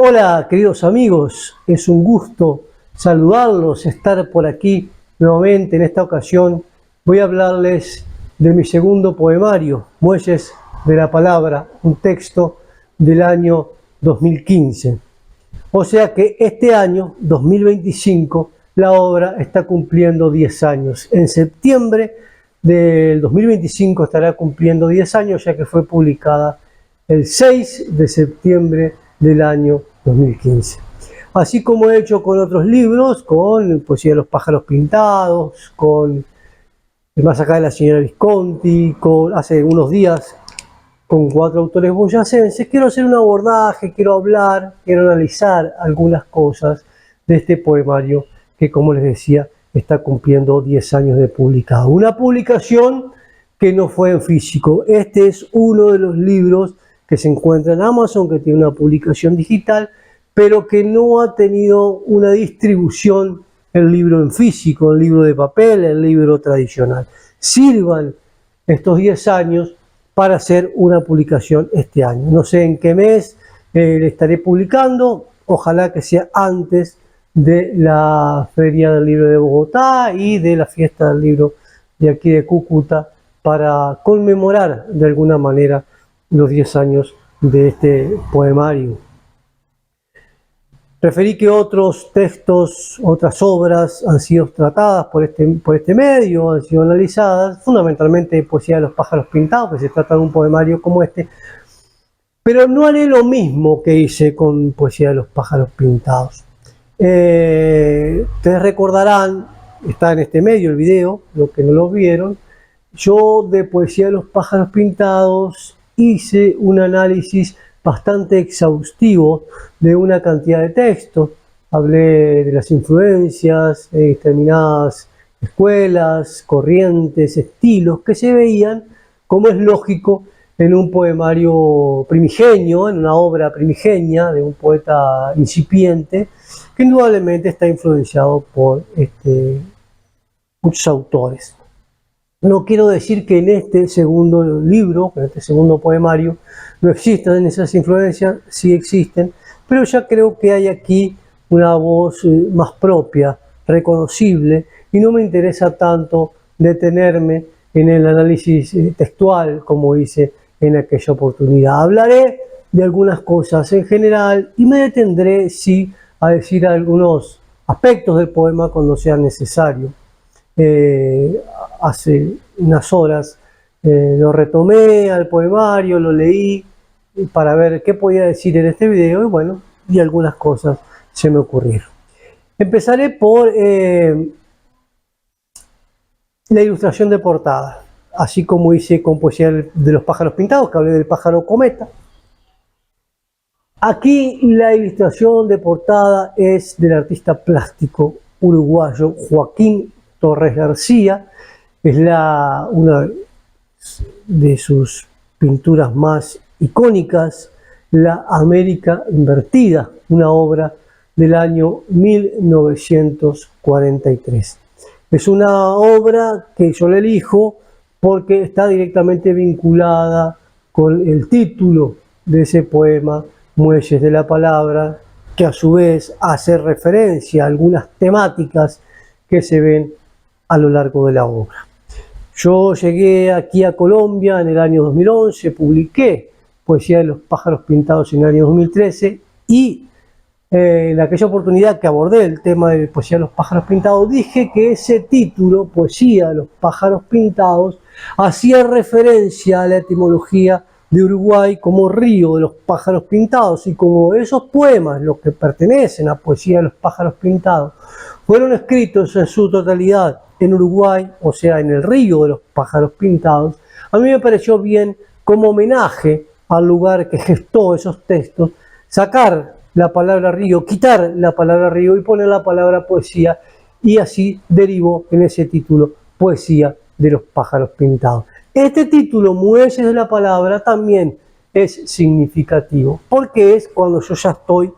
Hola queridos amigos, es un gusto saludarlos, estar por aquí nuevamente. En esta ocasión voy a hablarles de mi segundo poemario, Muelles de la Palabra, un texto del año 2015. O sea que este año, 2025, la obra está cumpliendo 10 años. En septiembre del 2025 estará cumpliendo 10 años, ya que fue publicada el 6 de septiembre del año 2015. Así como he hecho con otros libros, con Poesía de los pájaros pintados, con El más acá de la señora Visconti, hace unos días con 4 autores boyacenses, quiero hacer un abordaje, quiero hablar, quiero analizar algunas cosas de este poemario que, como les decía, está cumpliendo 10 años de publicado. Una publicación que no fue en físico. Este es uno de los libros que se encuentra en Amazon, que tiene una publicación digital, pero que no ha tenido una distribución, el libro en físico, el libro de papel, el libro tradicional. Sirvan estos 10 años para hacer una publicación este año. No sé en qué mes le estaré publicando, ojalá que sea antes de la Feria del Libro de Bogotá y de la Fiesta del Libro de aquí de Cúcuta, para conmemorar de alguna manera los 10 años de este poemario. Preferí que otros textos, otras obras han sido tratadas por este medio, han sido analizadas, fundamentalmente Poesía de los pájaros pintados, que se trata de un poemario como este, pero no haré lo mismo que hice con Poesía de los pájaros pintados. Ustedes recordarán, está en este medio el video, los que no lo vieron, yo de Poesía de los pájaros pintados hice un análisis bastante exhaustivo de una cantidad de textos. Hablé de las influencias de determinadas escuelas, corrientes, estilos que se veían, como es lógico, en un poemario primigenio, en una obra primigenia de un poeta incipiente, que indudablemente está influenciado por muchos autores. No quiero decir que en este segundo libro, en este segundo poemario, no existan esas influencias, sí existen, pero ya creo que hay aquí una voz más propia, reconocible, y no me interesa tanto detenerme en el análisis textual como hice en aquella oportunidad. Hablaré de algunas cosas en general y me detendré, sí, a decir algunos aspectos del poema cuando sea necesario. Hace unas horas lo retomé al poemario, lo leí para ver qué podía decir en este video, y bueno, y algunas cosas se me ocurrieron. Empezaré por la ilustración de portada, así como hice con Poesía de los pájaros pintados, que hablé del pájaro cometa. Aquí la ilustración de portada es del artista plástico uruguayo Joaquín Torres García. Es una de sus pinturas más icónicas, La América Invertida, una obra del año 1943. Es una obra que yo le elijo porque está directamente vinculada con el título de ese poema, Muelles de la Palabra, que a su vez hace referencia a algunas temáticas que se ven a lo largo de la obra. Yo llegué aquí a Colombia en el año 2011, publiqué Poesía de los pájaros pintados en el año 2013 y en aquella oportunidad que abordé el tema de Poesía de los pájaros pintados, dije que ese título, Poesía de los pájaros pintados, hacía referencia a la etimología de Uruguay como río de los pájaros pintados, y como esos poemas, los que pertenecen a Poesía de los pájaros pintados, fueron escritos en su totalidad en Uruguay, o sea, en el río de los pájaros pintados, a mí me pareció bien, como homenaje al lugar que gestó esos textos, sacar la palabra río, quitar la palabra río y poner la palabra poesía, y así derivó en ese título Poesía de los pájaros pintados. Este título, Muelles de la Palabra, también es significativo, porque es cuando yo ya estoy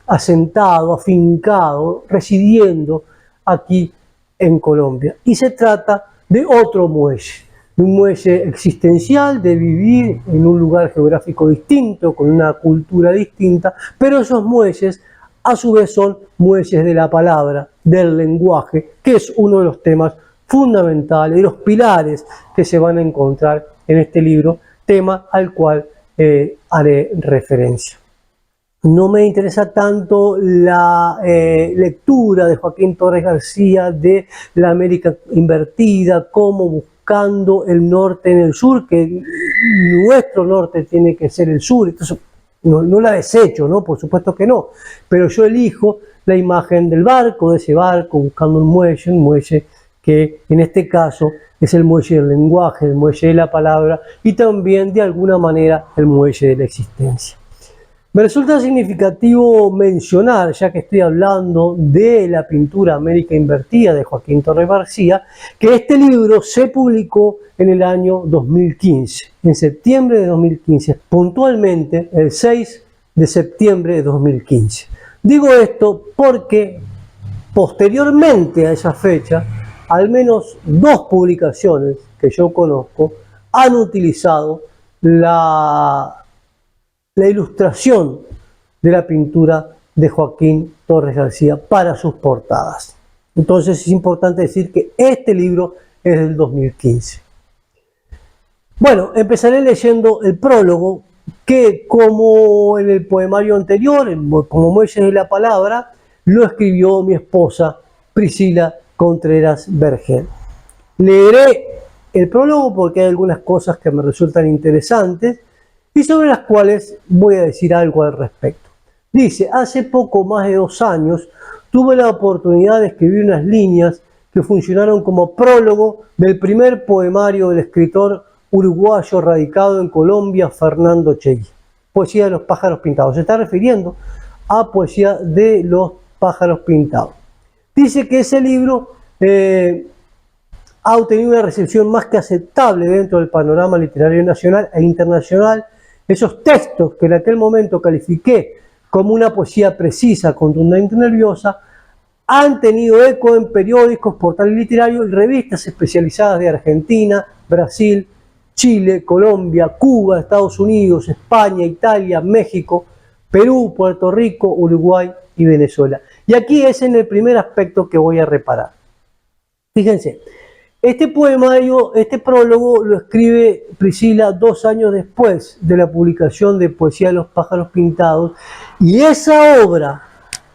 asentado, afincado, residiendo aquí en Colombia. Y se trata de otro muelle, un muelle existencial de vivir en un lugar geográfico distinto, con una cultura distinta, pero esos muelles a su vez son muelles de la palabra, del lenguaje, que es uno de los temas fundamentales, de los pilares que se van a encontrar en este libro, tema al cual haré referencia. No me interesa tanto la lectura de Joaquín Torres García de la América invertida, como buscando el norte en el sur, que nuestro norte tiene que ser el sur. Entonces, no la desecho, ¿no? Por supuesto que no, pero yo elijo la imagen del barco, de ese barco, buscando un muelle que en este caso es el muelle del lenguaje, el muelle de la palabra y también de alguna manera el muelle de la existencia. Me resulta significativo mencionar, ya que estoy hablando de la pintura América Invertida de Joaquín Torres García, que este libro se publicó en el año 2015, en septiembre de 2015, puntualmente el 6 de septiembre de 2015. Digo esto porque posteriormente a esa fecha, al menos 2 publicaciones que yo conozco han utilizado la ilustración de la pintura de Joaquín Torres García para sus portadas. Entonces es importante decir que este libro es del 2015. Bueno, empezaré leyendo el prólogo que, como en el poemario anterior, como Muelles de la Palabra, lo escribió mi esposa Priscila Contreras Vergel. Leeré el prólogo porque hay algunas cosas que me resultan interesantes y sobre las cuales voy a decir algo al respecto. Dice: hace poco más de 2 años tuve la oportunidad de escribir unas líneas que funcionaron como prólogo del primer poemario del escritor uruguayo radicado en Colombia, Fernando Chegui. Poesía de los pájaros pintados. Se está refiriendo a Poesía de los pájaros pintados. Dice que ese libro ha obtenido una recepción más que aceptable dentro del panorama literario nacional e internacional. Esos textos que en aquel momento califiqué como una poesía precisa, contundente y nerviosa, han tenido eco en periódicos, portales literarios y revistas especializadas de Argentina, Brasil, Chile, Colombia, Cuba, Estados Unidos, España, Italia, México, Perú, Puerto Rico, Uruguay y Venezuela. Y aquí es en el primer aspecto que voy a reparar. Fíjense. Este poemario, este prólogo lo escribe Priscila 2 años después de la publicación de Poesía de los pájaros pintados, y esa obra,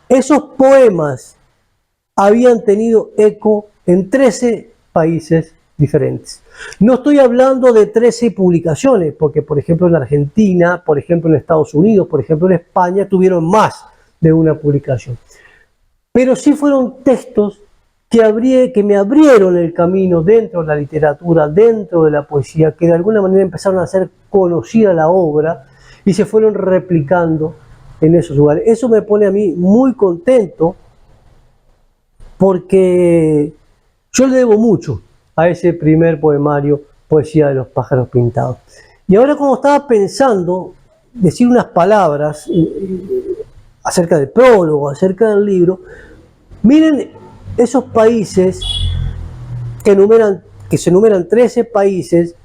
esos poemas, habían tenido eco en 13 países diferentes. No estoy hablando de 13 publicaciones, porque por ejemplo en Argentina, por ejemplo en Estados Unidos, por ejemplo en España, tuvieron más de una publicación. Pero sí fueron textos que me abrieron el camino dentro de la literatura, dentro de la poesía, que de alguna manera empezaron a hacer conocida la obra y se fueron replicando en esos lugares. Eso me pone a mí muy contento porque yo le debo mucho a ese primer poemario, Poesía de los pájaros pintados. Y ahora, como estaba pensando decir unas palabras acerca del prólogo, acerca del libro, miren esos países que se enumeran 13 países.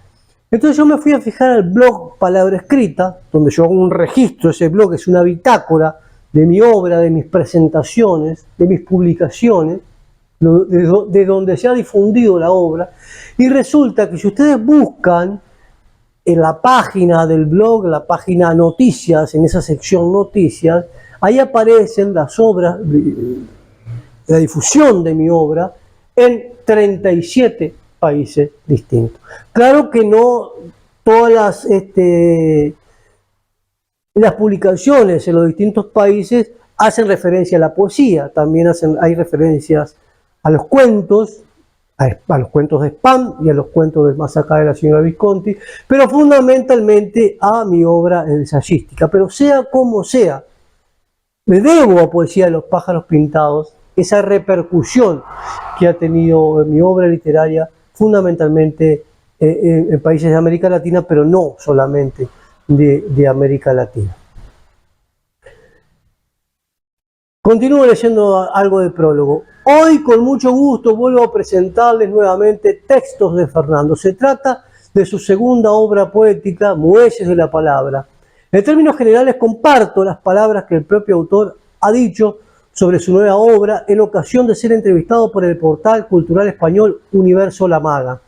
Entonces yo me fui a fijar al blog Palabra Escrita, donde yo hago un registro. Ese blog es una bitácora de mi obra, de mis presentaciones, de mis publicaciones, de donde se ha difundido la obra. Y resulta que si ustedes buscan en la página del blog, la página Noticias, en esa sección Noticias, ahí aparecen las obras, la difusión de mi obra en 37 países distintos. Claro que no todas las publicaciones en los distintos países hacen referencia a la poesía, también hay referencias a los cuentos de Spam y a los cuentos del Más acá de la señora Visconti, pero fundamentalmente a mi obra ensayística. Pero sea como sea, le debo a Poesía de los pájaros pintados esa repercusión que ha tenido mi obra literaria, fundamentalmente en países de América Latina, pero no solamente de América Latina. Continúo leyendo algo del prólogo. Hoy con mucho gusto vuelvo a presentarles nuevamente textos de Fernando. Se trata de su segunda obra poética, Muelles de la Palabra. En términos generales comparto las palabras que el propio autor ha dicho sobre su nueva obra en ocasión de ser entrevistado por el portal cultural español Universo La Maga.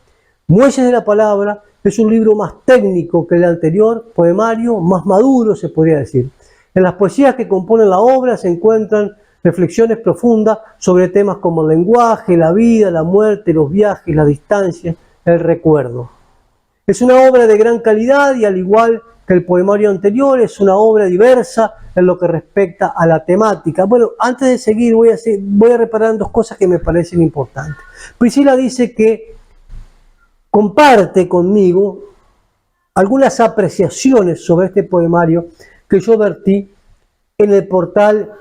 Muelles de la Palabra es un libro más técnico que el anterior, poemario, más maduro se podría decir. En las poesías que componen la obra se encuentran reflexiones profundas sobre temas como el lenguaje, la vida, la muerte, los viajes, la distancia, el recuerdo. Es una obra de gran calidad y al igual que el poemario anterior es una obra diversa en lo que respecta a la temática. Bueno, antes de seguir voy a reparar en dos cosas que me parecen importantes. Priscila dice que comparte conmigo algunas apreciaciones sobre este poemario que yo vertí en el portal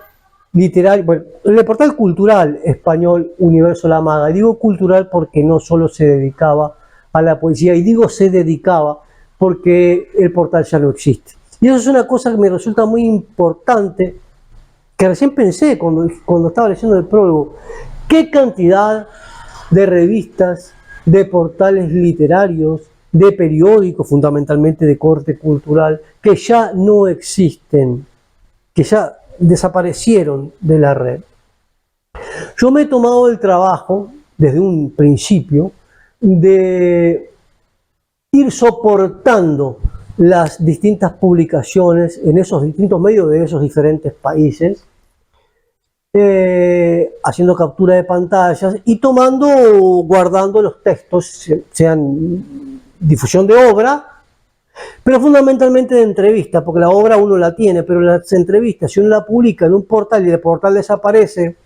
literario, bueno, en el portal cultural español Universo La Maga. Y digo cultural porque no solo se dedicaba a la poesía, y digo se dedicaba porque el portal ya no existe. Y eso es una cosa que me resulta muy importante, que recién pensé cuando estaba leyendo el prólogo. ¿Qué cantidad de revistas, de portales literarios, de periódicos, fundamentalmente de corte cultural, que ya no existen, que ya desaparecieron de la red? Yo me he tomado el trabajo, desde un principio, de ir soportando las distintas publicaciones en esos distintos medios de esos diferentes países, haciendo captura de pantallas y guardando los textos, sean difusión de obra, pero fundamentalmente de entrevista, porque la obra uno la tiene, pero las entrevistas, si uno la publica en un portal y el portal desaparece,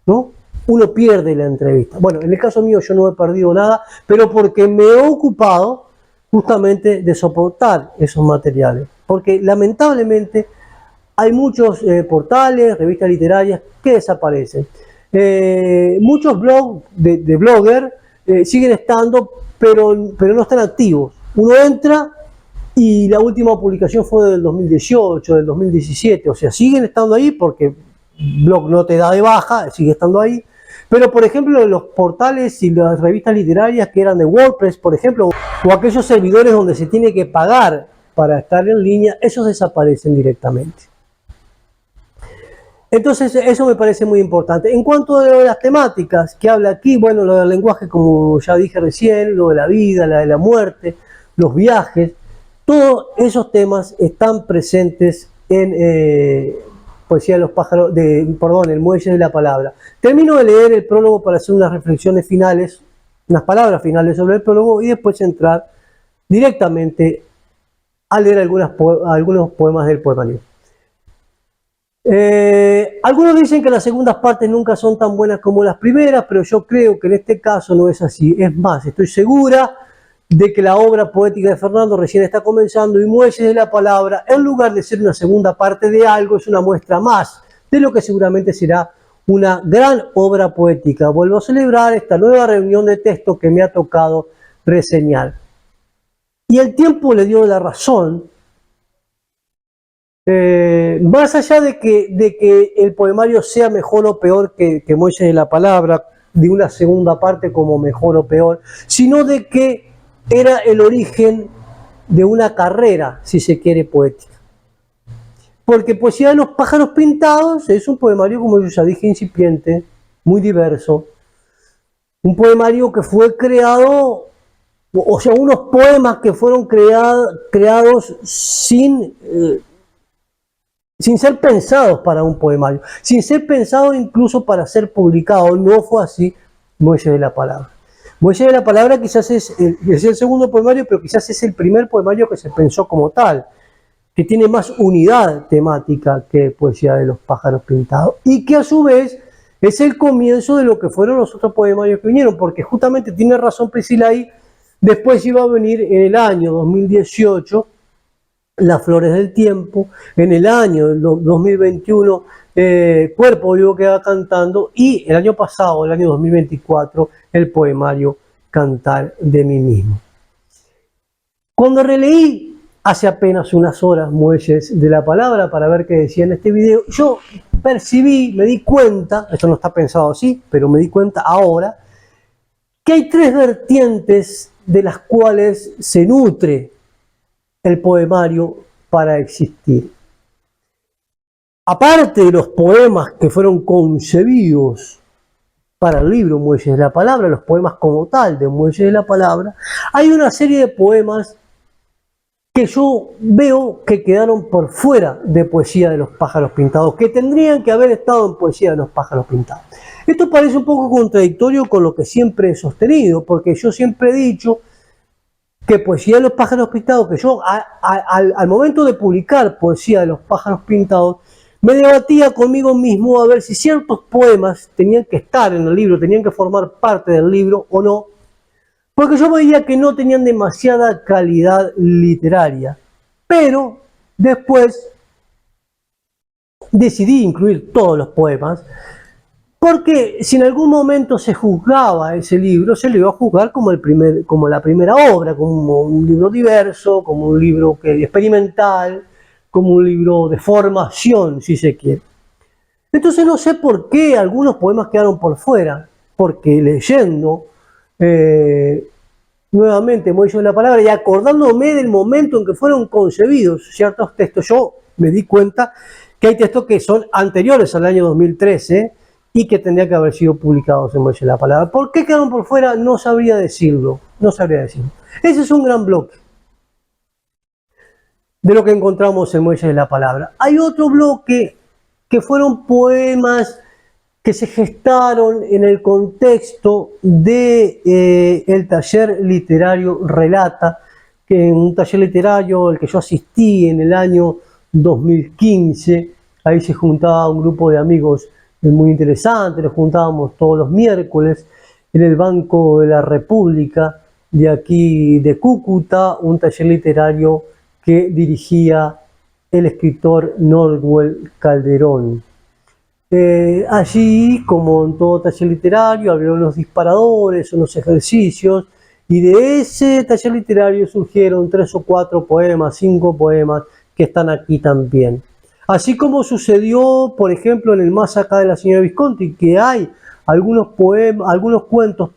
¿no?, uno pierde la entrevista. Bueno, en el caso mío yo no he perdido nada, pero porque me he ocupado justamente de soportar esos materiales, porque lamentablemente hay muchos portales, revistas literarias que desaparecen. Muchos blogs de blogger siguen estando, pero no están activos. Uno entra y la última publicación fue del 2018, del 2017, o sea, siguen estando ahí porque blog no te da de baja, sigue estando ahí. Pero, por ejemplo, los portales y las revistas literarias que eran de WordPress, por ejemplo, o aquellos servidores donde se tiene que pagar para estar en línea, esos desaparecen directamente. Entonces, eso me parece muy importante. En cuanto a las temáticas que habla aquí, bueno, lo del lenguaje, como ya dije recién, lo de la vida, la de la muerte, los viajes, todos esos temas están presentes en Poesía de los pájaros, el Muelle de la Palabra. Termino de leer el prólogo para hacer unas reflexiones finales, unas palabras finales sobre el prólogo y después entrar directamente a leer algunos poemas del poemario. Algunos dicen que las segundas partes nunca son tan buenas como las primeras, pero yo creo que en este caso no es así. Es más, estoy segura de que la obra poética de Fernando recién está comenzando y Muelles de la Palabra, en lugar de ser una segunda parte de algo, es una muestra más de lo que seguramente será una gran obra poética. Vuelvo a celebrar esta nueva reunión de texto que me ha tocado reseñar. Y el tiempo le dio la razón, más allá de que el poemario sea mejor o peor que Muelles de la Palabra, de una segunda parte como mejor o peor, sino de que era el origen de una carrera, si se quiere, poética. Porque Poesía de los pájaros pintados es un poemario, como yo ya dije, incipiente, muy diverso. Un poemario que fue creado, o sea, unos poemas que fueron creados sin ser pensados para un poemario, sin ser pensados incluso para ser publicados. No fue así Muelles de la Palabra. Muelles de la Palabra quizás es el segundo poemario, pero quizás es el primer poemario que se pensó como tal, que tiene más unidad temática que Poesía de los pájaros pintados, y que a su vez es el comienzo de lo que fueron los otros poemarios que vinieron, porque justamente tiene razón Priscila ahí, después iba a venir en el año 2018 Las Flores del Tiempo, en el año 2021 Cuerpo Vivo que va cantando, y el año pasado, el año 2024, el poemario Cantar de mí mismo. Cuando releí hace apenas unas horas Muelles de la Palabra para ver qué decía en este video, yo percibí, me di cuenta, esto no está pensado así, pero me di cuenta ahora, que hay tres vertientes de las cuales se nutre el poemario para existir. Aparte de los poemas que fueron concebidos para el libro Muelles de la Palabra, los poemas como tal de Muelles de la Palabra, hay una serie de poemas que yo veo que quedaron por fuera de Poesía de los Pájaros Pintados, que tendrían que haber estado en Poesía de los Pájaros Pintados. Esto parece un poco contradictorio con lo que siempre he sostenido, porque yo siempre he dicho que Poesía de los Pájaros Pintados, que yo al momento de publicar Poesía de los Pájaros Pintados, me debatía conmigo mismo a ver si ciertos poemas tenían que estar en el libro, tenían que formar parte del libro o no, porque yo veía que no tenían demasiada calidad literaria. Pero después decidí incluir todos los poemas, porque si en algún momento se juzgaba ese libro, se lo iba a juzgar como la primera obra, como un libro diverso, como un libro experimental, como un libro de formación, si se quiere. Entonces no sé por qué algunos poemas quedaron por fuera, porque leyendo nuevamente Muelles de la Palabra y acordándome del momento en que fueron concebidos ciertos textos, yo me di cuenta que hay textos que son anteriores al año 2013 y que tendrían que haber sido publicados en Muelles de la Palabra. ¿Por qué quedaron por fuera? No sabría decirlo, no sabría decirlo. Ese es un gran bloque de lo que encontramos en Muelles de la Palabra. Hay otro bloque que fueron poemas que se gestaron en el contexto de el taller literario Relata, que en un taller literario al que yo asistí en el año 2015, ahí se juntaba un grupo de amigos muy interesante, nos juntábamos todos los miércoles en el Banco de la República de aquí de Cúcuta, un taller literario que dirigía el escritor Norwell Calderón. Allí, como en todo taller literario, había unos disparadores, unos ejercicios, y de ese taller literario surgieron 3 o 4 poemas, 5 poemas, que están aquí también. Así como sucedió, por ejemplo, en el Más acá de la señora Visconti, que hay algunos cuentos,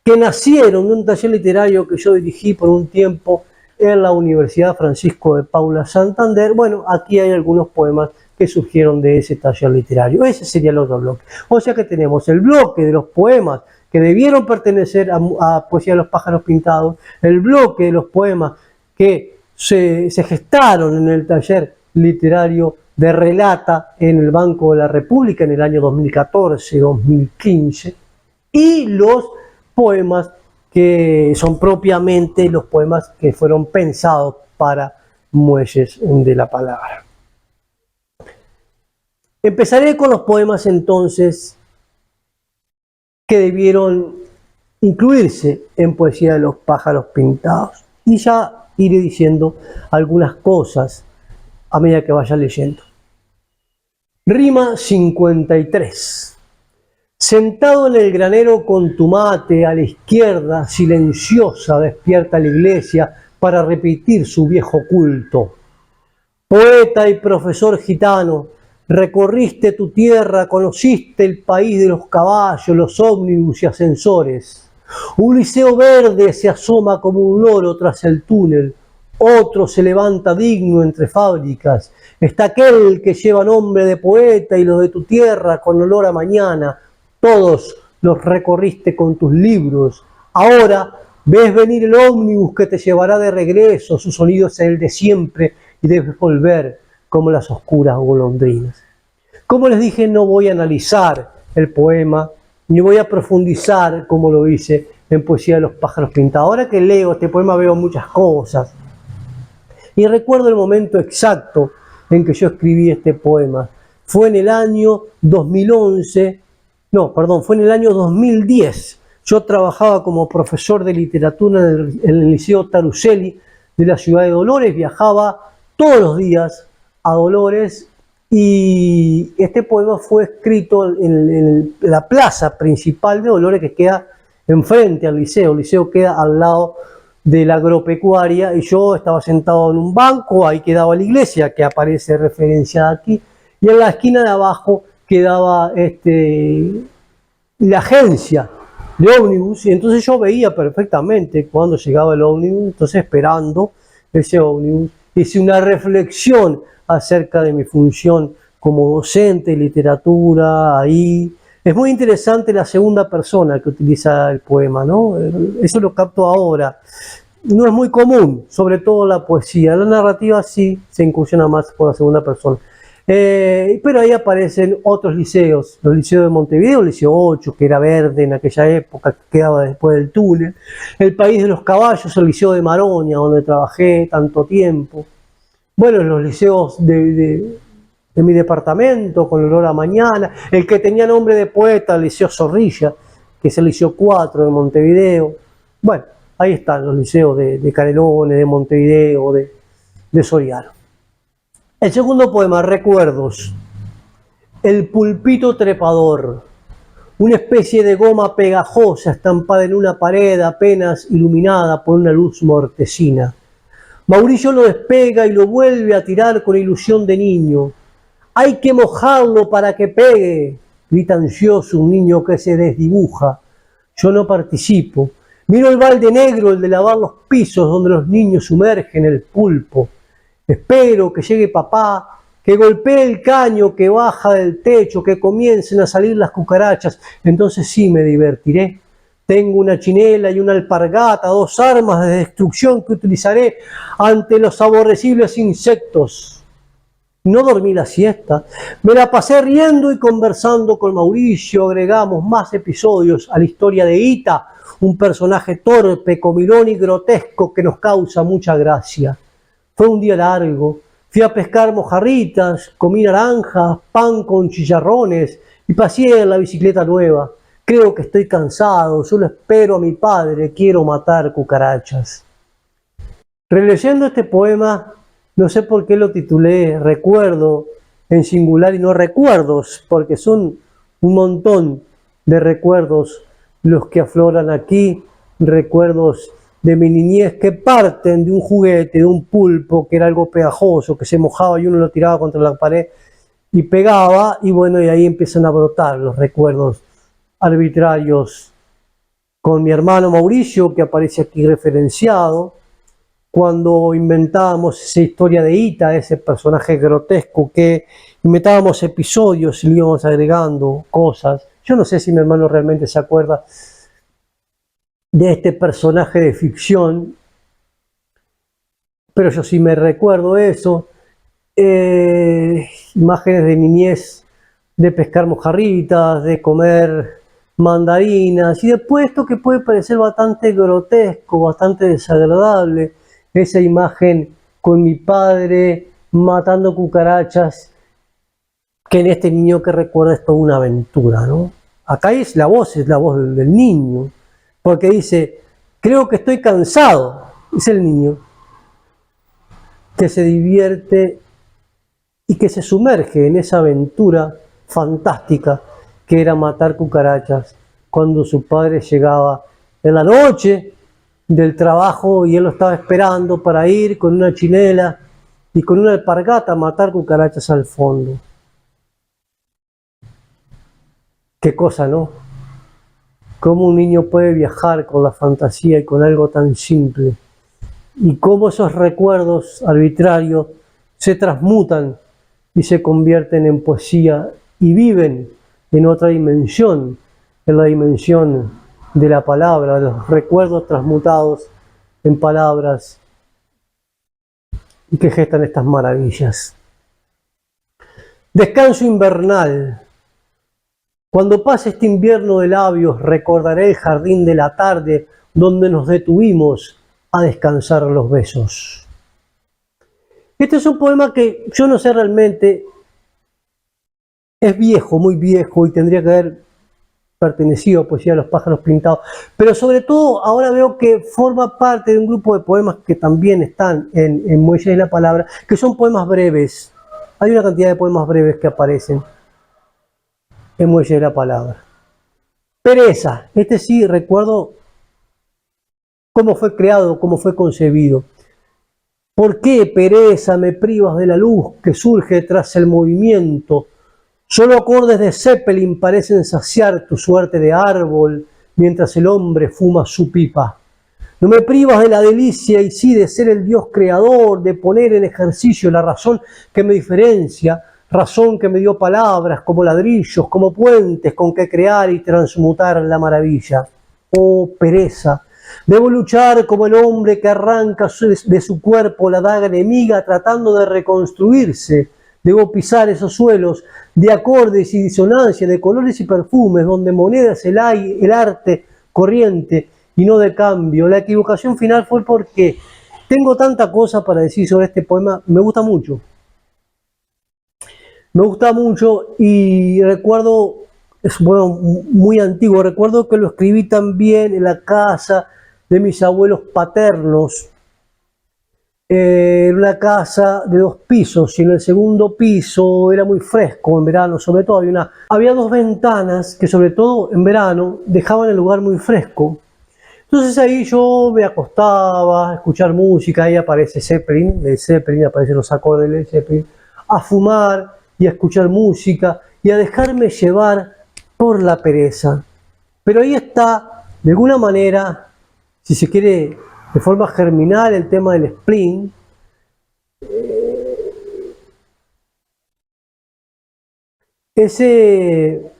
que nacieron de un taller literario que yo dirigí por un tiempo en la Universidad Francisco de Paula Santander. Bueno, aquí hay algunos poemas que surgieron de ese taller literario. Ese sería el otro bloque. O sea que tenemos el bloque de los poemas que debieron pertenecer a Poesía de los Pájaros Pintados, el bloque de los poemas que se gestaron en el taller literario de Relata en el Banco de la República en el año 2014-2015, y los poemas que son propiamente los poemas que fueron pensados para Muelles de la Palabra. Empezaré con los poemas entonces que debieron incluirse en Poesía de los Pájaros Pintados, y ya iré diciendo algunas cosas a medida que vaya leyendo. Rima 53. Sentado en el granero con tu mate a la izquierda, silenciosa despierta la iglesia para repetir su viejo culto. Poeta y profesor gitano, recorriste tu tierra, conociste el país de los caballos, los ómnibus y ascensores. Un liceo verde se asoma como un loro tras el túnel. Otro se levanta digno entre fábricas. Está aquel que lleva nombre de poeta y lo de tu tierra con olor a mañana. Todos los recorriste con tus libros. Ahora ves venir el ómnibus que te llevará de regreso. Su sonido es el de siempre y debes volver como las oscuras golondrinas. Como les dije, no voy a analizar el poema ni voy a profundizar como lo hice en Poesía de los Pájaros Pintados. Ahora que leo este poema veo muchas cosas. Y recuerdo el momento exacto en que yo escribí este poema. Fue en el año 2011, fue en el año 2010. Yo trabajaba como profesor de literatura en el Liceo Taruselli de la ciudad de Dolores. Viajaba todos los días a Dolores y este poema fue escrito en la plaza principal de Dolores, que queda enfrente al liceo. El liceo queda al lado de la agropecuaria y yo estaba sentado en un banco, ahí quedaba la iglesia que aparece referenciada aquí, y en la esquina de abajo quedaba la agencia de ómnibus, y entonces yo veía perfectamente cuando llegaba el ómnibus, entonces esperando ese ómnibus, hice una reflexión acerca de mi función como docente de literatura ahí. Es muy interesante la segunda persona que utiliza el poema, ¿no? Eso lo capto ahora. No es muy común, sobre todo la poesía. La narrativa sí se incursiona más por la segunda persona. Pero ahí aparecen otros liceos, los liceos de Montevideo, el Liceo 8, que era verde en aquella época, que quedaba después del túnel, el País de los Caballos, el Liceo de Maroña, donde trabajé tanto tiempo, bueno, los liceos de mi departamento, con olor a mañana, el que tenía nombre de poeta, el Liceo Zorrilla, que es el Liceo 4 de Montevideo. Bueno, ahí están los liceos de Canelones, de Montevideo, de Soriano. El segundo poema, Recuerdos. El pulpito trepador, una especie de goma pegajosa estampada en una pared apenas iluminada por una luz mortecina. Mauricio lo despega y lo vuelve a tirar con ilusión de niño. Hay que mojarlo para que pegue, grita ansioso un niño que se desdibuja. Yo no participo. Miro el balde negro, el de lavar los pisos, donde los niños sumergen el pulpo. Espero que llegue papá, que golpee el caño que baja del techo, que comiencen a salir las cucarachas. Entonces sí me divertiré. Tengo una chinela y una alpargata, dos armas de destrucción que utilizaré ante los aborrecibles insectos. No dormí la siesta, me la pasé riendo y conversando con Mauricio. Agregamos más episodios a la historia de Ita, un personaje torpe, comilón y grotesco que nos causa mucha gracia. Fue un día largo, fui a pescar mojarritas, comí naranjas, pan con chicharrones y paseé en la bicicleta nueva. Creo que estoy cansado, solo espero a mi padre, quiero matar cucarachas. Releyendo este poema, no sé por qué lo titulé Recuerdo en singular y no recuerdos, porque son un montón de recuerdos los que afloran aquí, recuerdos de mi niñez que parten de un juguete, de un pulpo que era algo pegajoso, que se mojaba y uno lo tiraba contra la pared y pegaba, y bueno, y ahí empiezan a brotar los recuerdos arbitrarios con mi hermano Mauricio, que aparece aquí referenciado, cuando inventábamos esa historia de Ita, ese personaje grotesco, que inventábamos episodios y le íbamos agregando cosas. Yo no sé si mi hermano realmente se acuerda de este personaje de ficción, pero yo sí me recuerdo eso. Imágenes de niñez, de pescar mojarritas, de comer mandarinas, y después esto que puede parecer bastante grotesco, bastante desagradable, esa imagen con mi padre matando cucarachas, que en este niño que recuerda es toda una aventura, ¿no? Acá es la voz del niño, porque dice, creo que estoy cansado, es el niño, que se divierte y que se sumerge en esa aventura fantástica que era matar cucarachas cuando su padre llegaba en la noche del trabajo y él lo estaba esperando para ir con una chinela y con una alpargata a matar cucarachas al fondo. Qué cosa, ¿no? Cómo un niño puede viajar con la fantasía y con algo tan simple, y cómo esos recuerdos arbitrarios se transmutan y se convierten en poesía y viven en otra dimensión, en la dimensión de la palabra, de los recuerdos transmutados en palabras y que gestan estas maravillas. Descanso invernal. Cuando pase este invierno de labios, recordaré el jardín de la tarde donde nos detuvimos a descansar los besos. Este es un poema que yo no sé realmente, es viejo, muy viejo, y tendría que haber pertenecido a Poesía de los Pájaros Pintados, pero sobre todo ahora veo que forma parte de un grupo de poemas que también están en Muelles de la Palabra, que son poemas breves. Hay una cantidad de poemas breves que aparecen en Muelles de la Palabra. Pereza, este sí recuerdo cómo fue creado, cómo fue concebido. ¿Por qué, pereza, me privas de la luz que surge tras el movimiento? Solo acordes de Zeppelin parecen saciar tu suerte de árbol mientras el hombre fuma su pipa. No me privas de la delicia y sí de ser el Dios creador, de poner en ejercicio la razón que me diferencia, razón que me dio palabras como ladrillos, como puentes con que crear y transmutar la maravilla. Oh pereza, debo luchar como el hombre que arranca de su cuerpo la daga enemiga tratando de reconstruirse. Debo pisar esos suelos de acordes y disonancia, de colores y perfumes, donde moneda es el arte corriente y no de cambio. La equivocación final fue porque tengo tanta cosa para decir sobre este poema, me gusta mucho. Me gusta mucho y recuerdo, es bueno, muy antiguo, recuerdo que lo escribí también en la casa de mis abuelos paternos, en una casa de 2 pisos y en el segundo piso era muy fresco en verano, sobre todo había 2 ventanas que sobre todo en verano dejaban el lugar muy fresco. Entonces ahí yo me acostaba a escuchar música, ahí aparece Zeppelin, de Zeppelin aparecen los acordes de Zeppelin, a fumar y a escuchar música y a dejarme llevar por la pereza. Pero ahí está, de alguna manera, si se quiere, de forma germinal, el tema del spleen. Ese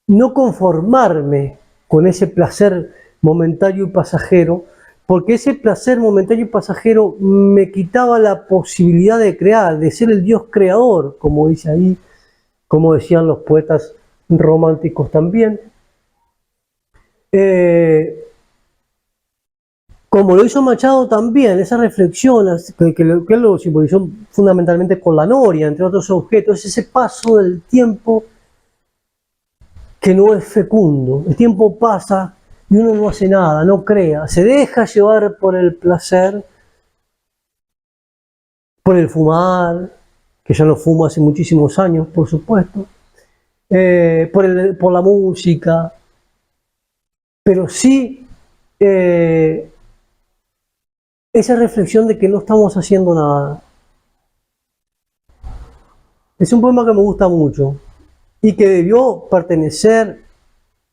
no conformarme con ese placer momentáneo y pasajero, porque ese placer momentáneo y pasajero me quitaba la posibilidad de crear, de ser el Dios creador, como dice ahí, como decían los poetas románticos también. Como lo hizo Machado también, esa reflexión que él lo simbolizó fundamentalmente con la noria, entre otros objetos, ese paso del tiempo que no es fecundo. El tiempo pasa y uno no hace nada, no crea, se deja llevar por el placer, por el fumar, que ya no fumo hace muchísimos años, por supuesto, por la música, pero sí esa reflexión de que no estamos haciendo nada. Es un poema que me gusta mucho y que debió pertenecer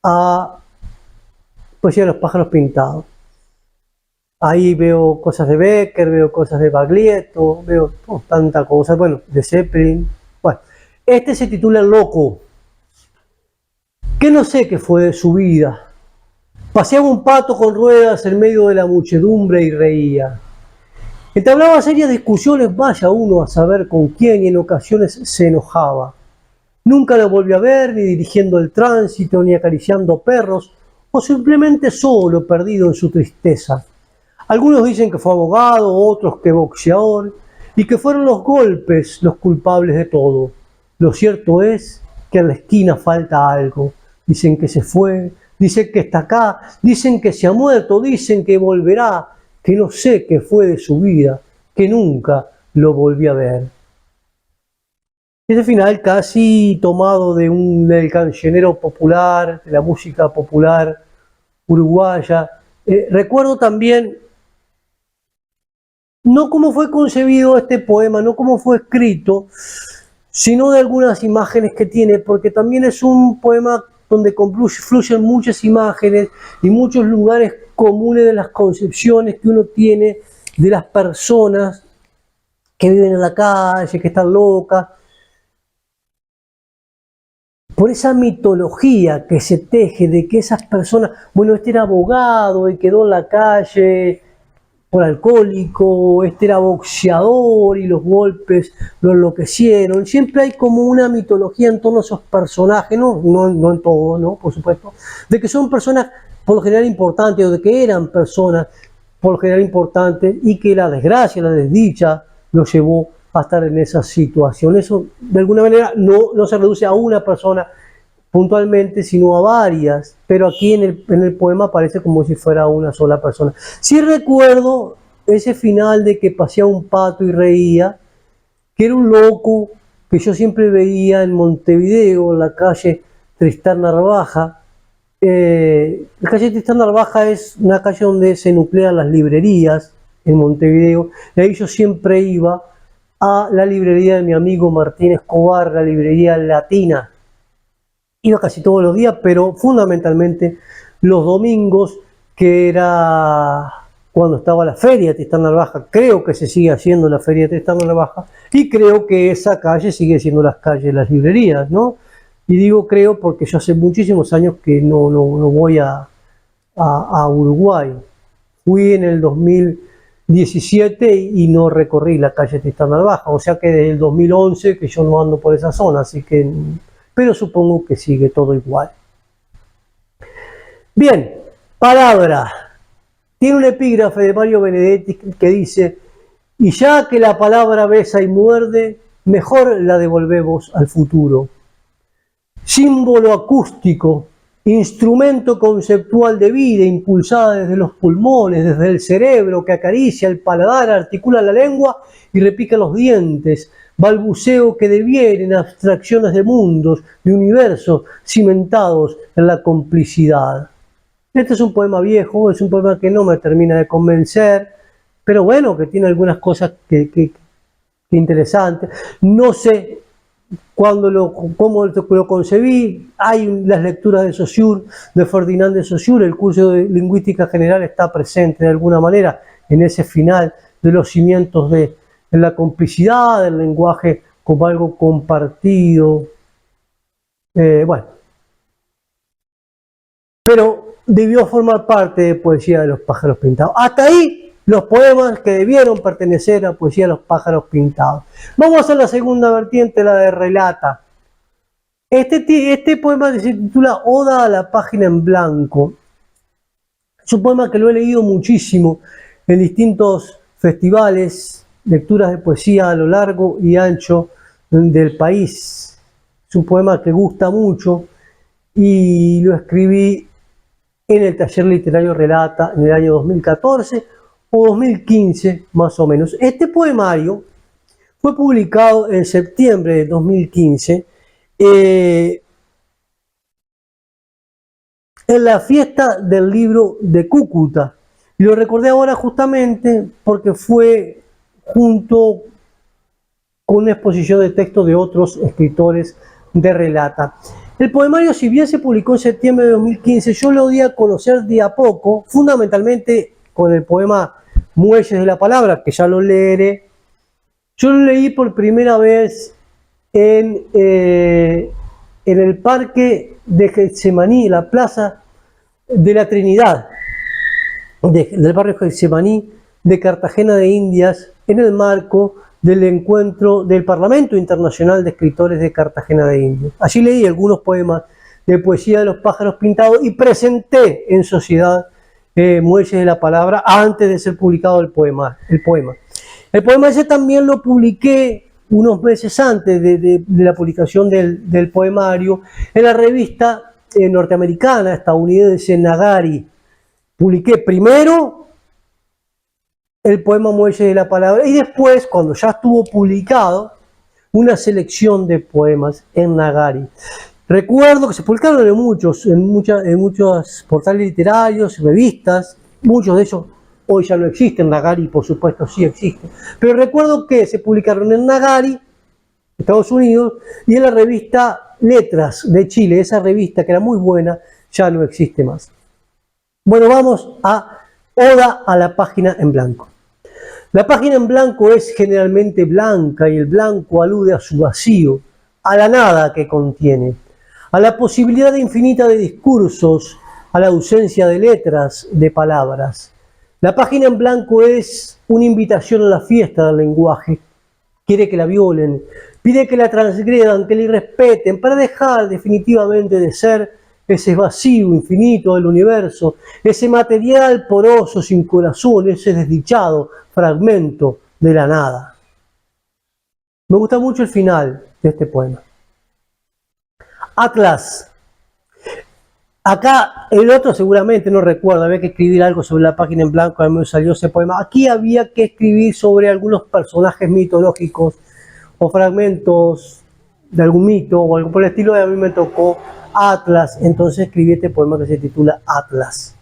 a Poesía de los pájaros pintados. Ahí veo cosas de Becker, veo cosas de Baglietto, veo tantas cosas, bueno, de Zeppelin. Bueno, este se titula El Loco, que no sé qué fue de su vida. Paseaba un pato con ruedas en medio de la muchedumbre y reía. Entablaba serias discusiones, vaya uno a saber con quién, y en ocasiones se enojaba. Nunca lo volví a ver, ni dirigiendo el tránsito, ni acariciando perros, o simplemente solo, perdido en su tristeza. Algunos dicen que fue abogado, otros que boxeador, y que fueron los golpes los culpables de todo. Lo cierto es que en la esquina falta algo. Dicen que se fue, dicen que está acá, dicen que se ha muerto, dicen que volverá, que no sé qué fue de su vida, que nunca lo volví a ver. Ese final casi tomado del cancionero popular, de la música popular uruguaya. Recuerdo también no cómo fue concebido este poema, no cómo fue escrito, sino de algunas imágenes que tiene, porque también es un poema donde fluyen muchas imágenes y muchos lugares comunes de las concepciones que uno tiene de las personas que viven en la calle, que están locas. Por esa mitología que se teje de que esas personas, bueno, este era abogado y quedó en la calle por alcohólico, este era boxeador y los golpes lo enloquecieron. Siempre hay como una mitología en torno a esos personajes, no en todo, ¿no? Por supuesto, de que son personas por lo general importantes, o de que eran personas por lo general importantes, y que la desgracia, la desdicha, los llevó a estar en esa situación. Eso de alguna manera no se reduce a una persona puntualmente, sino a varias, pero aquí en el poema parece como si fuera una sola persona. Sí recuerdo ese final de que paseaba un pato y reía, que era un loco que yo siempre veía en Montevideo, en la calle Tristán Narvaja. La calle Tristán Narvaja es una calle donde se nuclean las librerías, en Montevideo, y ahí yo siempre iba a la librería de mi amigo Martín Escobar, la librería latina. Iba casi todos los días, pero fundamentalmente los domingos, que era cuando estaba la feria de Tristán Narvaja. Creo que se sigue haciendo la feria de Tristán Narvaja, y creo que esa calle sigue siendo las calles de las librerías, ¿no? Y digo creo porque yo hace muchísimos años que no voy a Uruguay. Fui en el 2017 y no recorrí la calle Tristán Narvaja, o sea que desde el 2011 que yo no ando por esa zona, así que, pero supongo que sigue todo igual. Bien, palabra. Tiene un epígrafe de Mario Benedetti que dice: y ya que la palabra besa y muerde, mejor la devolvemos al futuro. Símbolo acústico, instrumento conceptual de vida impulsada desde los pulmones, desde el cerebro que acaricia el paladar, articula la lengua y repica los dientes, balbuceo que deviene en abstracciones de mundos, de universos cimentados en la complicidad. Este es un poema viejo, es un poema que no me termina de convencer, pero bueno, que tiene algunas cosas que interesantes. No sé cómo lo concebí. Hay las lecturas de Saussure, de Ferdinand de Saussure. El curso de Lingüística General está presente de alguna manera en ese final de los cimientos de la complicidad, del lenguaje como algo compartido. Bueno, pero debió formar parte de Poesía de los Pájaros Pintados. Hasta ahí los poemas que debieron pertenecer a Poesía de los Pájaros Pintados. Vamos a hacer la segunda vertiente, la de relata. Este poema se titula Oda a la página en blanco. Es un poema que lo he leído muchísimo en distintos festivales, lecturas de poesía a lo largo y ancho del país. Es un poema que gusta mucho y lo escribí en el taller literario Relata en el año 2014 o 2015 más o menos. Este poemario fue publicado en septiembre de 2015 en la fiesta del libro de Cúcuta. Y lo recordé ahora justamente porque fue junto con una exposición de textos de otros escritores de Relata. El poemario, si bien se publicó en septiembre de 2015, yo lo di a conocer de a poco, fundamentalmente con el poema Muelles de la Palabra, que ya lo leeré. Yo lo leí por primera vez en el Parque de Getsemaní, la Plaza de la Trinidad, del barrio Getsemaní de Cartagena de Indias, en el marco del encuentro del Parlamento Internacional de Escritores de Cartagena de Indias. Allí leí algunos poemas de Poesía de los Pájaros Pintados y presenté en sociedad Muelles de la Palabra antes de ser publicado el poema. El poema ese también lo publiqué unos meses antes de la publicación del poemario en la revista norteamericana, estadounidense Nagari. Publiqué primero el poema Muelles de la Palabra y después, cuando ya estuvo publicado, una selección de poemas en Nagari. Recuerdo que se publicaron en muchos portales literarios, revistas, muchos de ellos hoy ya no existen. Nagari, por supuesto, sí existe, pero recuerdo que se publicaron en Nagari, Estados Unidos, y en la revista Letras de Chile. Esa revista, que era muy buena, ya no existe más. Bueno, vamos a Oda a la página en blanco. La página en blanco es generalmente blanca y el blanco alude a su vacío, a la nada que contiene, a la posibilidad infinita de discursos, a la ausencia de letras, de palabras. La página en blanco es una invitación a la fiesta del lenguaje. Quiere que la violen, pide que la transgredan, que la irrespeten, para dejar definitivamente de ser ese vacío infinito del universo, ese material poroso sin corazón, ese desdichado fragmento de la nada. Me gusta mucho el final de este poema. Atlas. Acá el otro seguramente no recuerda, había que escribir algo sobre la página en blanco, a mí me salió ese poema. Aquí había que escribir sobre algunos personajes mitológicos o fragmentos de algún mito o algo por el estilo, y a mí me tocó Atlas, entonces escribí este poema que se titula Atlas.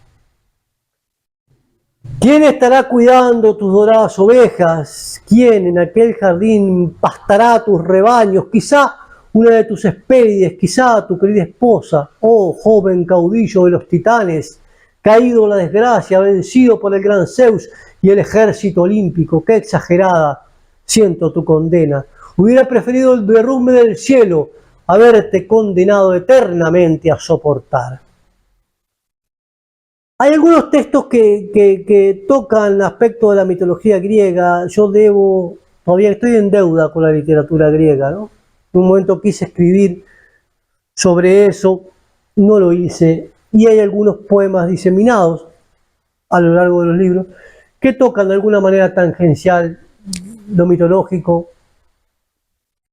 ¿Quién estará cuidando tus doradas ovejas? ¿Quién en aquel jardín pastará tus rebaños? Quizá una de tus Hespérides, quizá tu querida esposa, oh joven caudillo de los titanes, caído en la desgracia, vencido por el gran Zeus y el ejército olímpico. Qué exagerada siento tu condena. Hubiera preferido el derrumbe del cielo a verte condenado eternamente a soportar. Hay algunos textos que tocan aspectos de la mitología griega. Yo todavía estoy en deuda con la literatura griega, ¿no? En un momento quise escribir sobre eso, no lo hice, y hay algunos poemas diseminados a lo largo de los libros que tocan de alguna manera tangencial lo mitológico,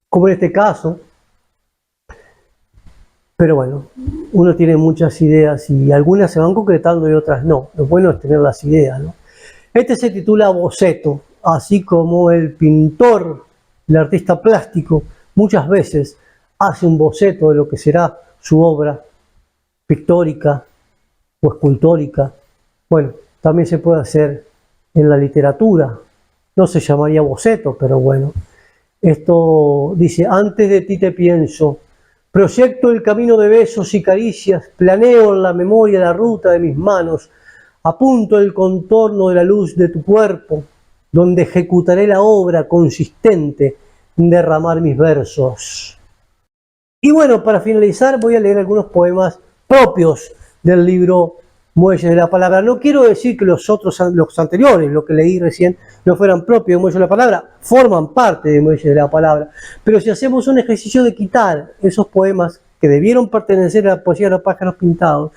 como en este caso. Pero bueno, uno tiene muchas ideas y algunas se van concretando y otras no. Lo bueno es tener las ideas, ¿no? Este se titula Boceto, así como el pintor, el artista plástico, muchas veces hace un boceto de lo que será su obra pictórica o escultórica. Bueno, también se puede hacer en la literatura. No se llamaría boceto, pero bueno. Esto dice: antes de ti te pienso, proyecto el camino de besos y caricias, planeo en la memoria la ruta de mis manos, apunto el contorno de la luz de tu cuerpo, donde ejecutaré la obra consistente en derramar mis versos. Y bueno, para finalizar voy a leer algunos poemas propios del libro Muelles de la Palabra. No quiero decir que los anteriores, lo que leí recién, no fueran propios de Muelles de la Palabra, forman parte de Muelles de la Palabra. Pero si hacemos un ejercicio de quitar esos poemas que debieron pertenecer a la poesía de los pájaros pintados,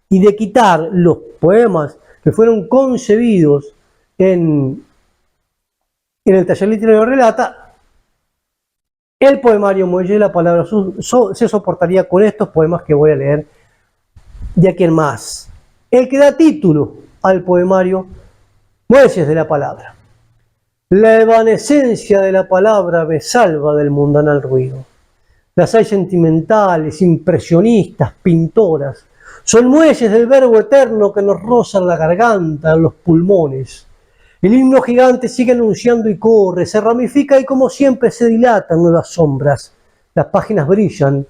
y de quitar los poemas que fueron concebidos en el taller literario Relata, el poemario Muelles de la Palabra se soportaría con estos poemas que voy a leer de aquí en más. El que da título al poemario Muelles de la Palabra. La evanescencia de la palabra me salva del mundanal ruido. Las hay sentimentales, impresionistas, pintoras. Son muelles del verbo eterno que nos rozan la garganta, los pulmones. El himno gigante sigue anunciando y corre, se ramifica y como siempre se dilatan nuevas sombras. Las páginas brillan,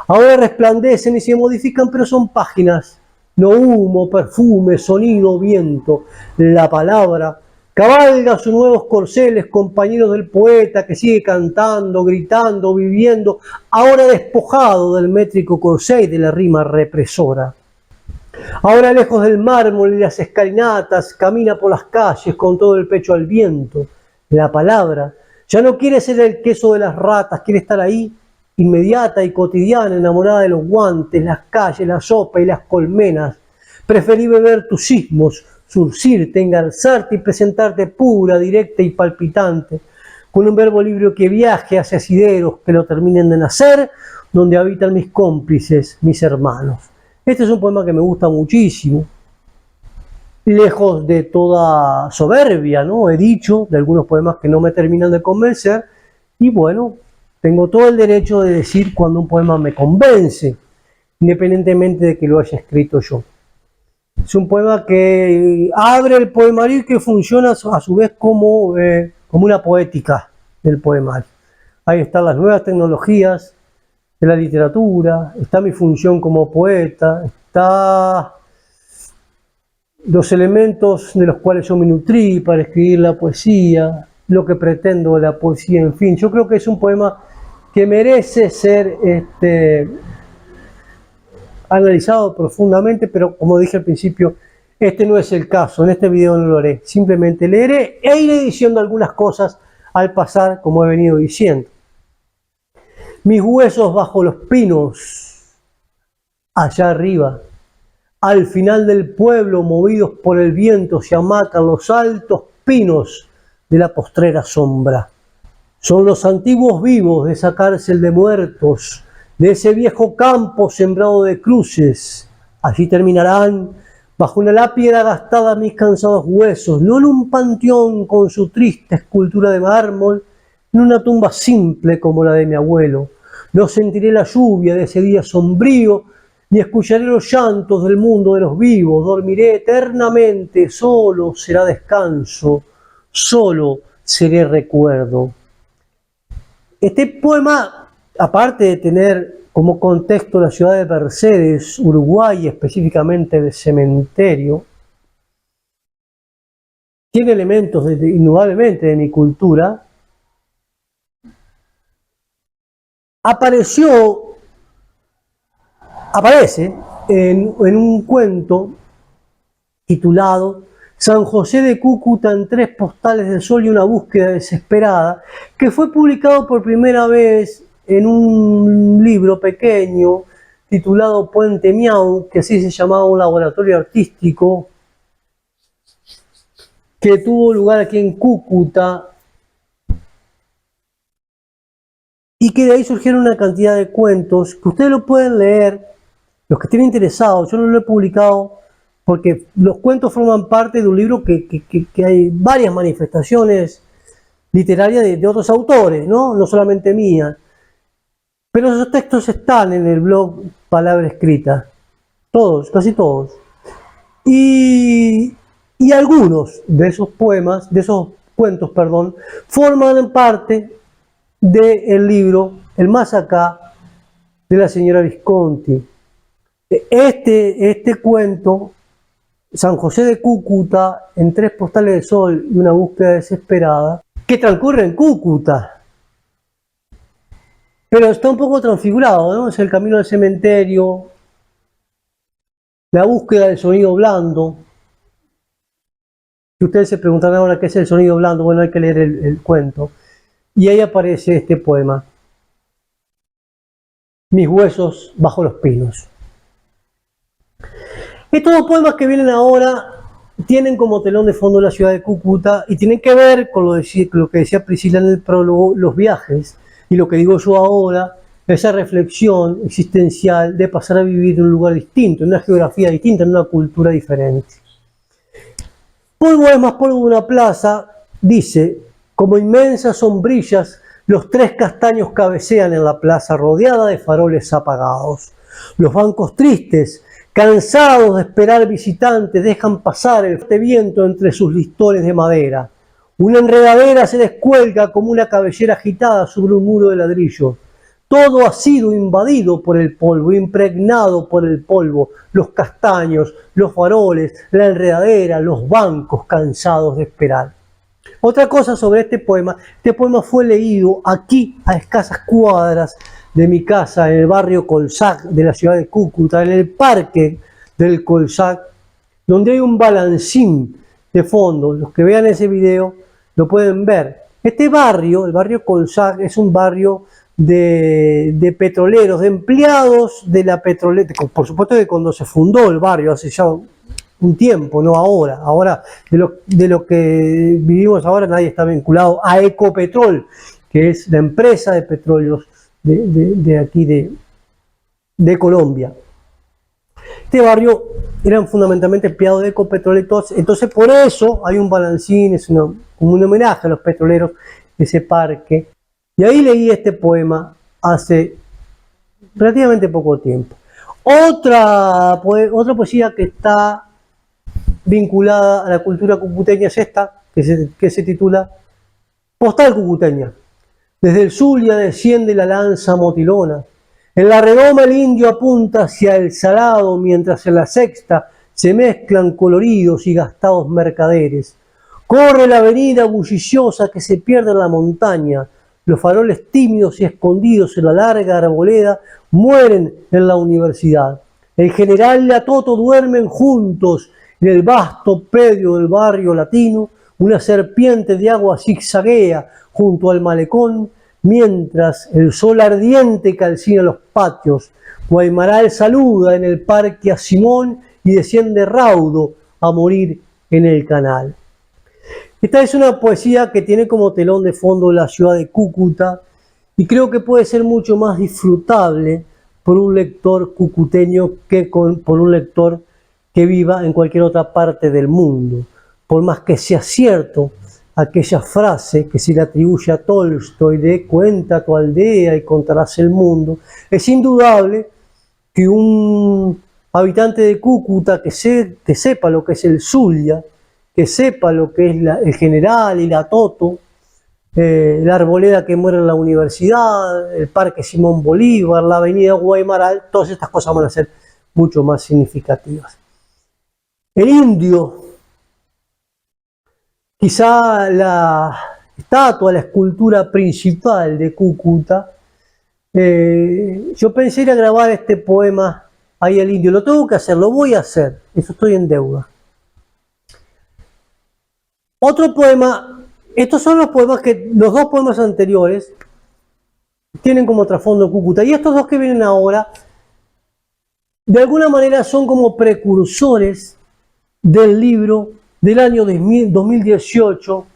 ahora resplandecen y se modifican, pero son páginas, no humo, perfume, sonido, viento. La palabra cabalga sus nuevos corceles, compañeros del poeta que sigue cantando, gritando, viviendo, ahora despojado del métrico corsé y de la rima represora. Ahora lejos del mármol y las escalinatas, camina por las calles con todo el pecho al viento. La palabra ya no quiere ser el queso de las ratas, quiere estar ahí, inmediata y cotidiana, enamorada de los guantes, las calles, la sopa y las colmenas. Preferí beber tus sismos, surcirte, engarzarte y presentarte pura, directa y palpitante, con un verbo libre que viaje hacia asideros que lo terminen de nacer, donde habitan mis cómplices, mis hermanos. Este es un poema que me gusta muchísimo, lejos de toda soberbia, ¿no? He dicho de algunos poemas que no me terminan de convencer, y bueno, tengo todo el derecho de decir cuando un poema me convence, independientemente de que lo haya escrito yo. Es un poema que abre el poemario y que funciona a su vez como una poética del poemario. Ahí están las nuevas tecnologías de la literatura, está mi función como poeta, está los elementos de los cuales yo me nutrí para escribir la poesía, lo que pretendo de la poesía, en fin. Yo creo que es un poema que merece ser analizado profundamente, pero como dije al principio, este no es el caso, en este video no lo haré, simplemente leeré e iré diciendo algunas cosas al pasar, como he venido diciendo. Mis huesos bajo los pinos, allá arriba, al final del pueblo, movidos por el viento, se hamacan los altos pinos de la postrera sombra. Son los antiguos vivos de esa cárcel de muertos, de ese viejo campo sembrado de cruces. Allí terminarán, bajo una lápida gastada, mis cansados huesos, no en un panteón con su triste escultura de mármol, en una tumba simple como la de mi abuelo. No sentiré la lluvia de ese día sombrío, ni escucharé los llantos del mundo de los vivos, dormiré eternamente, solo será descanso, solo seré recuerdo. Este poema, aparte de tener como contexto la ciudad de Mercedes, Uruguay, específicamente el cementerio, tiene elementos indudablemente de mi cultura. Aparece en un cuento titulado San José de Cúcuta en 3 postales del sol y una búsqueda desesperada, que fue publicado por primera vez en un libro pequeño titulado Puente Miau, que así se llamaba un laboratorio artístico que tuvo lugar aquí en Cúcuta y que de ahí surgieron una cantidad de cuentos que ustedes lo pueden leer, los que estén interesados. Yo no lo he publicado porque los cuentos forman parte de un libro que hay varias manifestaciones literarias de otros autores, no solamente mía. Pero esos textos están en el blog Palabra Escrita, todos, casi todos. Y algunos de esos poemas, de esos cuentos, perdón, forman parte del libro El Más Acá de la señora Visconti. Este cuento, San José de Cúcuta en 3 postales de sol y una búsqueda desesperada, que transcurre en Cúcuta, pero está un poco transfigurado, ¿no? Es el camino al cementerio, la búsqueda del sonido blando. Si ustedes se preguntarán ahora qué es el sonido blando, bueno, hay que leer el cuento. Y ahí aparece este poema, Mis huesos bajo los pinos. Estos 2 poemas que vienen ahora tienen como telón de fondo la ciudad de Cúcuta y tienen que ver con lo que decía Priscila en el prólogo, los viajes, y lo que digo yo ahora, esa reflexión existencial de pasar a vivir en un lugar distinto, en una geografía distinta, en una cultura diferente. Polvo es más polvo de una plaza, dice, como inmensas sombrillas, los 3 castaños cabecean en la plaza rodeada de faroles apagados. Los bancos tristes, cansados de esperar visitantes, dejan pasar el fuerte viento entre sus listones de madera. Una enredadera se descuelga como una cabellera agitada sobre un muro de ladrillo. Todo ha sido invadido por el polvo, impregnado por el polvo, los castaños, los faroles, la enredadera, los bancos cansados de esperar. Otra cosa sobre este poema fue leído aquí a escasas cuadras de mi casa, en el barrio Colsac de la ciudad de Cúcuta, en el parque del Colsac, donde hay un balancín de fondo. Los que vean ese video lo pueden ver. Este barrio, el barrio Colsac, es un barrio de petroleros, de empleados de la petrolera. Por supuesto que cuando se fundó el barrio, hace ya un tiempo, no ahora. Ahora, de lo que vivimos ahora, nadie está vinculado a Ecopetrol, que es la empresa de petróleos de aquí de Colombia. Este barrio eran fundamentalmente empleados de Ecopetrol, entonces por eso hay un balancín, es como un homenaje a los petroleros, ese parque. Y ahí leí este poema hace relativamente poco tiempo. Otra poesía que está vinculada a la cultura cucuteña es esta, que se titula Postal Cucuteña. Desde el Zulia desciende la lanza motilona. En la redoma el indio apunta hacia el salado, mientras en la sexta se mezclan coloridos y gastados mercaderes. Corre la avenida bulliciosa que se pierde en la montaña. Los faroles tímidos y escondidos en la larga arboleda mueren en la universidad. El general y la Toto duermen juntos en el vasto predio del barrio latino. Una serpiente de agua zigzaguea junto al malecón, mientras el sol ardiente calcina los patios. Guaymaral saluda en el parque a Simón y desciende raudo a morir en el canal. Esta es una poesía que tiene como telón de fondo la ciudad de Cúcuta y creo que puede ser mucho más disfrutable por un lector cucuteño que por un lector que viva en cualquier otra parte del mundo. Por más que sea cierto aquella frase que se le atribuye a Tolstoy de cuenta tu aldea y contarás el mundo, es indudable que un habitante de Cúcuta que sepa lo que es el Zulia, que sepa lo que es el General y la Toto, la arboleda que muere en la universidad, el Parque Simón Bolívar, la avenida Guaymaral, todas estas cosas van a ser mucho más significativas. El indio, quizá la estatua, la escultura principal de Cúcuta, yo pensé ir a grabar este poema ahí al indio. Lo tengo que hacer, lo voy a hacer, eso estoy en deuda. Otro poema, estos son los poemas que, los dos poemas anteriores tienen como trasfondo Cúcuta, y estos dos que vienen ahora, de alguna manera son como precursores del libro del año 2018,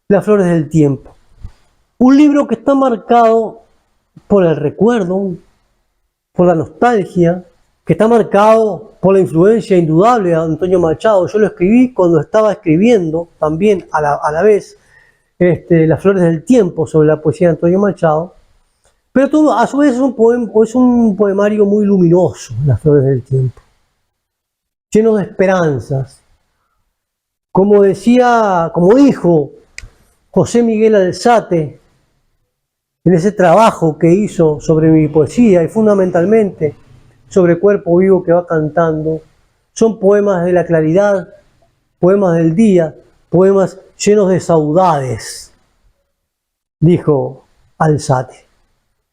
Las Flores del Tiempo. Un libro que está marcado por el recuerdo, por la nostalgia, que está marcado por la influencia indudable de Antonio Machado. Yo lo escribí cuando estaba escribiendo también a la vez Las Flores del Tiempo sobre la poesía de Antonio Machado, pero todo a su vez es un poemario muy luminoso, Las Flores del Tiempo, lleno de esperanzas. Como dijo José Miguel Alzate en ese trabajo que hizo sobre mi poesía y fundamentalmente sobre Cuerpo Vivo que va cantando, son poemas de la claridad, poemas del día, poemas llenos de saudades, dijo Alzate.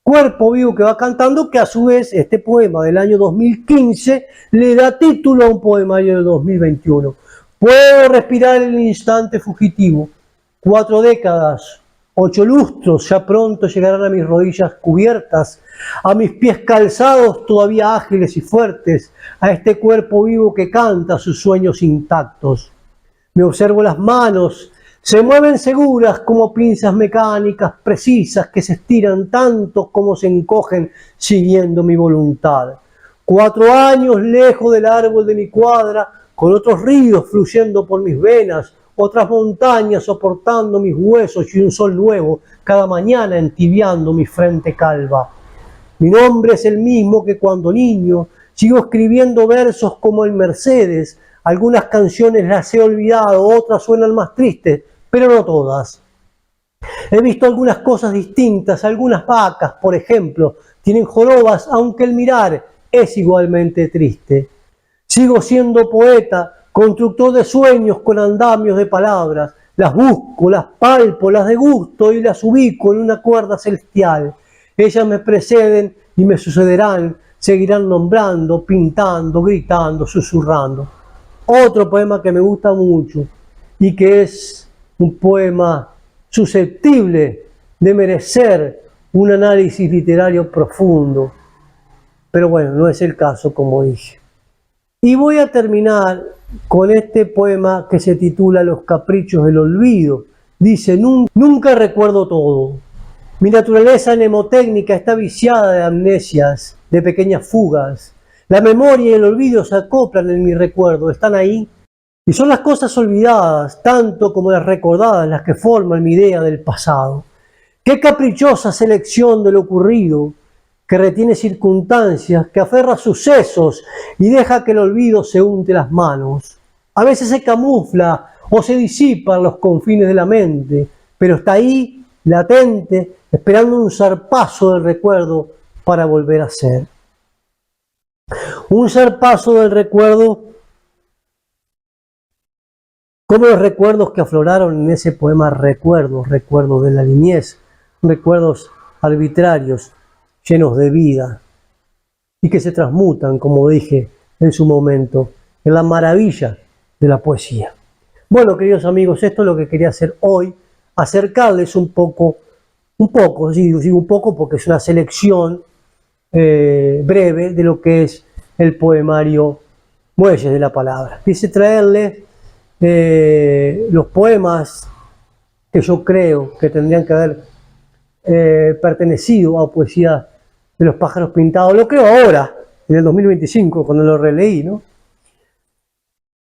Cuerpo Vivo que va cantando, que a su vez este poema del año 2015 le da título a un poemario de 2021. Puedo respirar el instante fugitivo, 4 décadas, 8 lustros, ya pronto llegarán a mis rodillas cubiertas, a mis pies calzados todavía ágiles y fuertes, a este cuerpo vivo que canta sus sueños intactos. Me observo las manos, se mueven seguras como pinzas mecánicas precisas que se estiran tanto como se encogen siguiendo mi voluntad. 4 años lejos del árbol de mi cuadra, con otros ríos fluyendo por mis venas, otras montañas soportando mis huesos y un sol nuevo cada mañana entibiando mi frente calva. Mi nombre es el mismo que cuando niño, sigo escribiendo versos como el Mercedes, algunas canciones las he olvidado, otras suenan más tristes, pero no todas. He visto algunas cosas distintas, algunas vacas, por ejemplo, tienen jorobas, aunque el mirar es igualmente triste. Sigo siendo poeta, constructor de sueños con andamios de palabras. Las busco, las palpo, las degusto y las ubico en una cuerda celestial. Ellas me preceden y me sucederán, seguirán nombrando, pintando, gritando, susurrando. Otro poema que me gusta mucho y que es un poema susceptible de merecer un análisis literario profundo. Pero bueno, no es el caso, como dije. Y voy a terminar con este poema que se titula Los caprichos del olvido. Dice, nunca recuerdo todo. Mi naturaleza mnemotécnica está viciada de amnesias, de pequeñas fugas. La memoria y el olvido se acoplan en mi recuerdo, están ahí. Y son las cosas olvidadas, tanto como las recordadas, las que forman mi idea del pasado. Qué caprichosa selección de lo ocurrido, que retiene circunstancias, que aferra sucesos y deja que el olvido se unte las manos. A veces se camufla o se disipa en los confines de la mente, pero está ahí, latente, esperando un zarpazo del recuerdo para volver a ser. Un zarpazo del recuerdo como los recuerdos que afloraron en ese poema, recuerdos de la niñez, recuerdos arbitrarios, llenos de vida, y que se transmutan, como dije en su momento, en la maravilla de la poesía. Bueno, queridos amigos, esto es lo que quería hacer hoy, acercarles un poco, digo un poco porque es una selección breve de lo que es el poemario Muelles de la Palabra. Quise traerles los poemas que yo creo que tendrían que haber pertenecido a poesía de los pájaros pintados. Lo creo ahora, en el 2025, cuando lo releí, ¿no?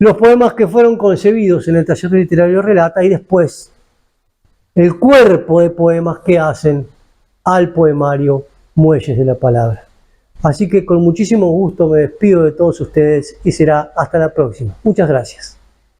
Los poemas que fueron concebidos en el taller literario Relata y después el cuerpo de poemas que hacen al poemario Muelles de la Palabra. Así que con muchísimo gusto me despido de todos ustedes y será hasta la próxima. Muchas gracias.